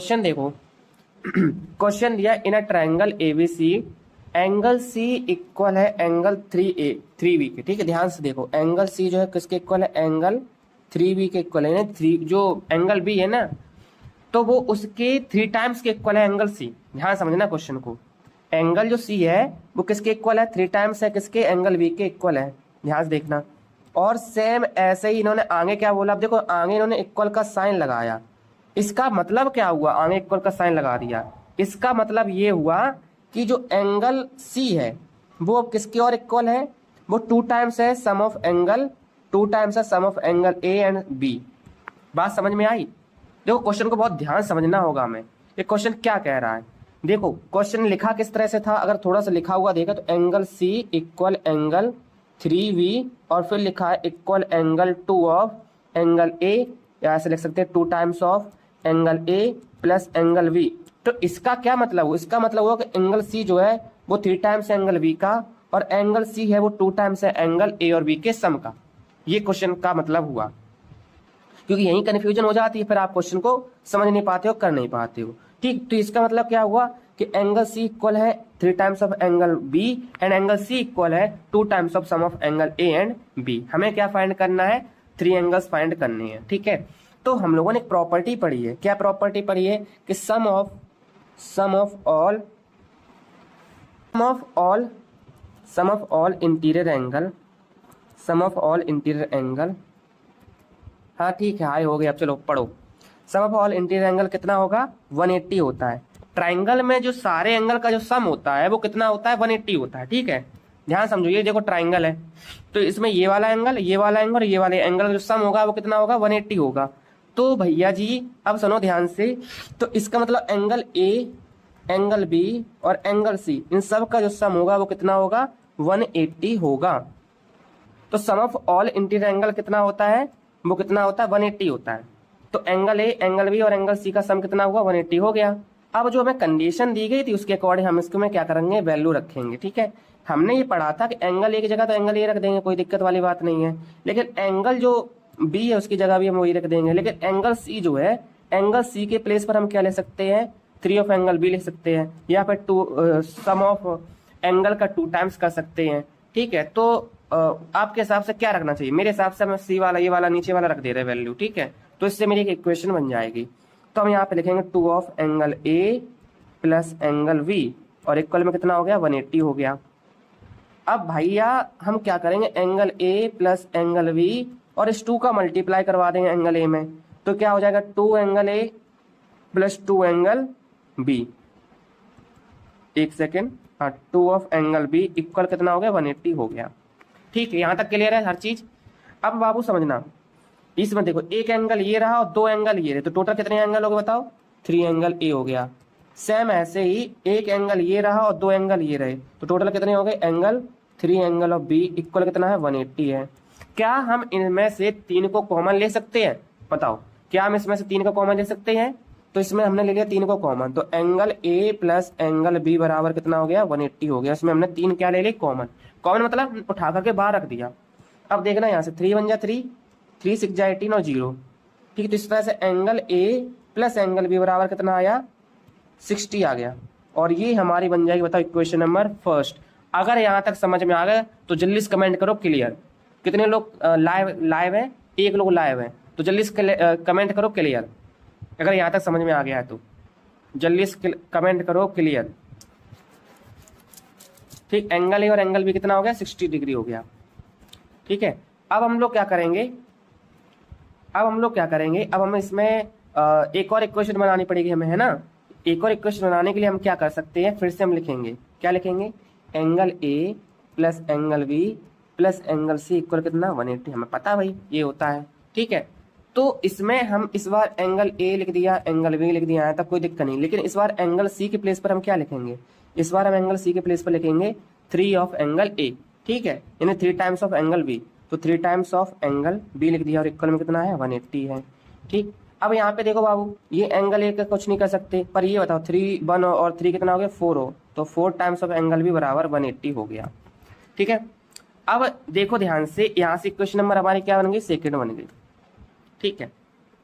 Question देखो। Question दिया in a triangle ABC angle C equal है एंगल 3B के। ठीक है, ध्यान से देखो, एंगल सी जो है किसके इक्वल है, एंगल 3B के इक्वल है। थ्री जो एंगल बी है ना, तो वो उसके 3 टाइम्स के इक्वल है एंगल सी। ध्यान समझना क्वेश्चन को, एंगल जो सी है वो किसके इक्वल है, 3 टाइम्स है किसके, एंगल बी के इक्वल है। ध्यान से देखना। और सेम ऐसे ही इन्होंने आगे क्या बोला, अब देखो आगे इन्होंने इक्वल का साइन लगाया। इसका मतलब क्या हुआ, आगे इक्वल का साइन लगा दिया, इसका मतलब ये हुआ कि जो एंगल सी है वो अब किसके और इक्वल है, वो 2 टाइम्स है सम ऑफ एंगल, 2 टाइम्स है sum of angle A and B. बात समझ में आई। देखो क्वेश्चन को बहुत ध्यान समझना होगा हमें, ये क्वेश्चन क्या कह रहा है। देखो क्वेश्चन लिखा किस तरह से था, अगर थोड़ा सा लिखा हुआ देखा तो angle C equal angle 3B और फिर लिखा है equal angle 2 of angle A, या ऐसे लिख सकते हैं 2 times of angle A plus angle B. तो इसका क्या मतलब हुआ, इसका मतलब हुआ कि एंगल सी जो है वो 3 टाइम्स एंगल बी का, और एंगल सी है वो 2 टाइम्स है एंगल ए और बी के सम का। ये क्वेश्चन का मतलब हुआ, क्योंकि यही कंफ्यूजन हो जाती है, फिर आप क्वेश्चन को समझ नहीं पाते हो, कर नहीं पाते हो। ठीक, तो इसका मतलब क्या हुआ कि एंगल सी इक्वल है 3 times of angle B and angle C equal है 2 times of sum of angle A and B. हमें क्या फाइंड करना है, 3 एंगल्स फाइंड करने हैं। ठीक है, तो हम लोगों ने एक प्रॉपर्टी पढ़ी है, क्या प्रॉपर्टी पढ़ी है कि सम ऑफ ऑल इंटीरियर एंगल, हाँ ठीक है, हाई हो गया। अब चलो पढ़ो, सम ऑफ ऑल इंटीरियर एंगल कितना होगा, 180 होता है। ट्राइंगल में जो सारे एंगल का जो सम होता है वो कितना होता है, 180 होता है। ठीक है, ध्यान समझो, ये देखो ट्राइंगल है तो इसमें ये वाला एंगल, ये वाला एंगल, ये वाले एंगल का जो सम होगा वो कितना होगा, 180 होगा। तो भैया जी अब सुनो ध्यान से, तो इसका मतलब एंगल ए, एंगल बी और एंगल सी, इन सब का जो सम होगा वो कितना होगा, 180 होगा। तो सम ऑफ ऑल इंटीरियर एंगल कितना होता है, वो कितना होता है, 180 होता है। तो एंगल ए, एंगल बी और एंगल सी का सम कितना हुआ, 180 हो गया। अब जो हमें कंडीशन दी गई थी उसके अकॉर्डिंग हम इसको में क्या करेंगे, वैल्यू रखेंगे। ठीक है, हमने ये पढ़ा था कि एंगल ए की जगह तो एंगल ए रख देंगे, कोई दिक्कत वाली बात नहीं है। लेकिन एंगल जो बी है उसकी जगह भी हम वही रख देंगे। लेकिन एंगल सी जो है, एंगल सी के प्लेस पर हम क्या ले सकते हैं, 3 ऑफ एंगल बी ले सकते हैं, या फिर सम ऑफ एंगल का 2 टाइम्स कर सकते हैं। ठीक है, तो आपके हिसाब से क्या रखना चाहिए, मेरे हिसाब से मैं सी वाला, ये वाला नीचे वाला रख दे रहे वैल्यू। ठीक है, तो इससे मेरी एक इक्वेशन बन जाएगी। तो हम यहाँ पे लिखेंगे 2 of angle A plus angle B, और इक्वल में कितना हो गया, 180 हो गया। अब भैया हम क्या करेंगे, angle A plus angle B और इस 2 का मल्टीप्लाई करवा देंगे एंगल ए में, तो क्या हो जाएगा, 2 angle A plus 2 angle B. एक सेकेंड, हाँ, 2 ऑफ एंगल बी इक्वल कितना हो गया, 180 हो गया। ठीक है, यहां तक क्लियर है हर चीज। अब बाबू समझना, इसमें देखो एक एंगल ये रहा और 2 एंगल ये रहे, तो टोटल कितने एंगल हो गए बताओ, 3 एंगल ए हो गया। सेम ऐसे ही एक एंगल ये रहा और 2 एंगल ये रहे, तो टोटल कितने हो गए, angle 3 angle of B equal कितना है, 180 है। क्या हम इनमें से 3 को कॉमन ले सकते हैं, बताओ, क्या हम इसमें से 3 को कॉमन ले सकते हैं। तो इसमें हमने ले लिया 3 को कॉमन, तो angle A plus angle B बराबर कितना हो गया, 180 हो गया। इसमें हमने 3 क्या ले ली, कॉमन। कॉमन मतलब उठा करके बाहर रख दिया। अब देखना यहाँ से 3 बन जा 3, 3 6 जा 18 और 0। ठीक है, तो इस तरह से angle A plus angle B बराबर कितना आया, 60 आ गया। और ये हमारी बन जाएगी, बताओ, इक्वेशन नंबर फर्स्ट। अगर यहाँ तक समझ में आ गया तो जल्दी से कमेंट करो क्लियर। कितने लोग लाइव है, एक लोग लाइव है, तो जल्दी से कमेंट करो क्लियर। अगर यहाँ तक समझ में आ गया है तो जल्दी से कमेंट करो क्लियर। ठीक, एंगल ए और एंगल बी कितना हो गया, 60 डिग्री हो गया। ठीक है, अब हम लोग क्या करेंगे, अब हमें इसमें एक और इक्वेशन बनानी पड़ेगी हमें, है ना। एक और इक्वेशन बनाने के लिए हम क्या कर सकते हैं, फिर से हम लिखेंगे, क्या लिखेंगे, angle A plus angle B plus angle C equal कितना, 180। हमें पता है भाई ये होता है। ठीक है, तो इसमें हम इस बार एंगल ए लिख दिया, एंगल बी लिख दिया है, तब कोई दिक्कत नहीं। लेकिन इस बार एंगल सी के प्लेस पर हम क्या लिखेंगे, इस बार हम एंगल सी के प्लेस पर लिखेंगे 3 ऑफ एंगल ए। ठीक है, यानी 3 टाइम्स ऑफ एंगल बी, तो 3 टाइम्स ऑफ एंगल बी लिख दिया और इक्वल में कितना है, 180 है। ठीक, अब यहाँ पे देखो बाबू, ये एंगल ए का कुछ नहीं कर सकते, पर ये बताओ 3 1 और 3 कितना हो गया, 4 हो, तो 4 टाइम्स ऑफ एंगल बी बराबर 180 हो गया। ठीक है, अब देखो ध्यान से, यहाँ से इक्वेशन नंबर हमारी क्या बन गई, सेकेंड बन गई। ठीक है,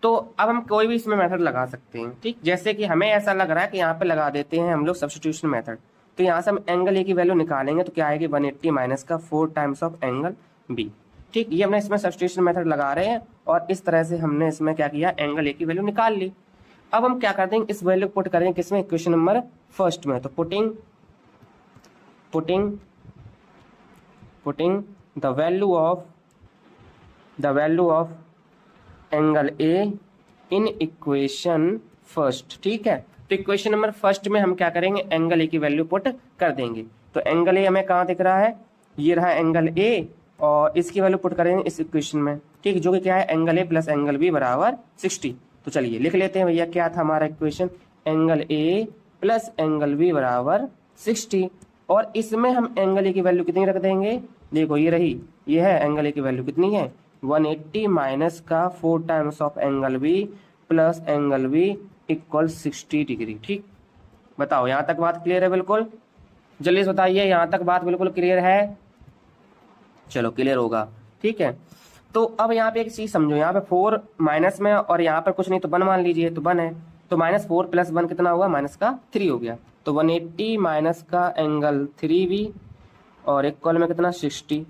तो अब हम कोई भी इसमें मेथड लगा सकते हैं, ठीक। जैसे कि हमें ऐसा लग रहा है कि यहाँ पे लगा देते हैं हम लोग सब्स्टिट्यूशन मेथड। तो यहाँ से हम एंगल ए की वैल्यू निकालेंगे तो क्या आएगी 180 माइनस का 4 टाइम्स ऑफ एंगल बी, ठीक। ये हमने इसमें सब्स्टिट्यूशन मेथड लगा रहे हैं और इस तरह से हमने इसमें क्या किया, एंगल ए की वैल्यू निकाल ली। अब हम क्या कर देंगे, इस वैल्यू को पुट करेंगे किसमें, इक्वेशन नंबर फर्स्ट में। तो putting the value of angle A in equation first, ठीक है। तो इक्वेशन नंबर फर्स्ट में हम क्या करेंगे, एंगल ए की वैल्यू पुट कर देंगे। तो एंगल ए हमें कहाँ दिख रहा है, ये रहा एंगल ए, और इसकी वैल्यू पुट करेंगे इस इक्वेशन में, ठीक, जो कि क्या है, angle A plus angle B बराबर 60। तो चलिए लिख लेते हैं भैया, क्या था हमारा equation, angle A plus angle B बराबर 60। और इसमें हम एंगल ए की वैल्यू कितनी रख देंगे, देखो ये रही, ये है एंगल ए की वैल्यू कितनी है, 180 माइनस का 4 times of angle B plus angle B equal 60 degree, ठीक। बताओ यहाँ तक बात क्लियर है, बिल्कुल जल्दी से बताइए, यहाँ तक बात बिल्कुल क्लियर है, चलो क्लियर होगा, ठीक है। तो अब यहाँ पे एक चीज समझो, यहाँ पे 4 माइनस में और यहाँ पर कुछ नहीं तो 1 मान लीजिए, तो 1 है, तो -4 + 1 कितना हुआ, माइनस का 3 हो गया। तो 180 माइनस का एंगल 3b और इक्वल में कितना 60।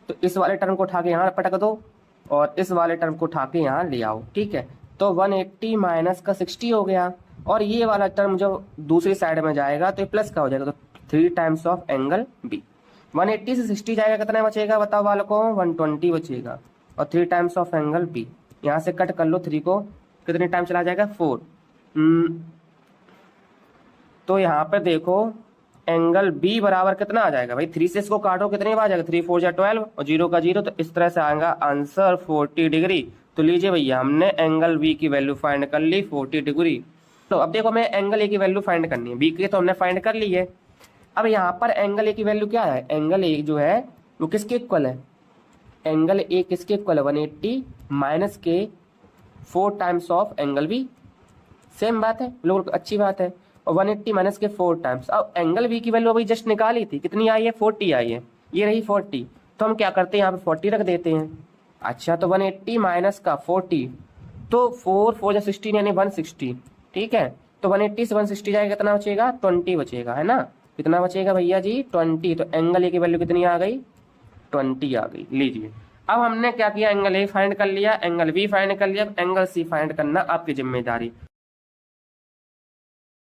तो इस वाले टर्म को उठा के यहाँ पटक दो और इस वाले टर्म को उठा के यहाँ ले आओ, ठीक है। तो 180 माइनस का 60 हो गया, और ये वाला टर्म जब दूसरी साइड में जाएगा तो ये प्लस का हो जाएगा, तो 3 टाइम्स ऑफ एंगल बी। 180 से 60 जाएगा, कितना बचेगा बताओ बालकों, 120 बचेगा, और 3 टाइम्स ऑफ एंगल बी। यहाँ से कट कर लो 3 को, कितने टाइम चला जाएगा 4। तो यहाँ पे देखो एंगल बी बराबर कितना आ जाएगा भाई, 3 से इसको काटो, कितने बार आ जाएगा, 3 4 12 और 0 का 0, तो इस तरह से आएगा आंसर 40 डिग्री। तो लीजिए भैया, हमने एंगल बी की वैल्यू फाइंड कर ली 40 डिग्री। तो अब देखो हमें एंगल ए की वैल्यू फाइंड करनी है, बी की तो हमने फाइंड कर ली है। अब यहाँ पर एंगल ए की वैल्यू क्या है, एंगल ए जो है वो किसके इक्वल है, एंगल ए किसके इक्वल है, 180 माइनस के 4 times of angle B. Same बात है, बिल्कुल अच्छी बात है। और 180 माइनस के 4 टाइम्स, अब एंगल बी की वैल्यू अभी जस्ट निकाली थी, कितनी आई है, 40 आई है, ये रही 40। तो हम क्या करते हैं, यहाँ पे 40 रख देते हैं। अच्छा, तो 180 माइनस का 40, तो 4 4 16 यानी 160, ठीक है। तो 180 से 160 जाएगा, कितना बचेगा, 20 बचेगा, है ना। कितना बचेगा भैया जी, 20। तो एंगल ए की वैल्यू कितनी आ गई, 20 आ गई। लीजिए, अब हमने क्या किया, एंगल ए फाइंड कर लिया, एंगल बी फाइंड कर लिया, एंगल सी फाइंड करना आपकी जिम्मेदारी।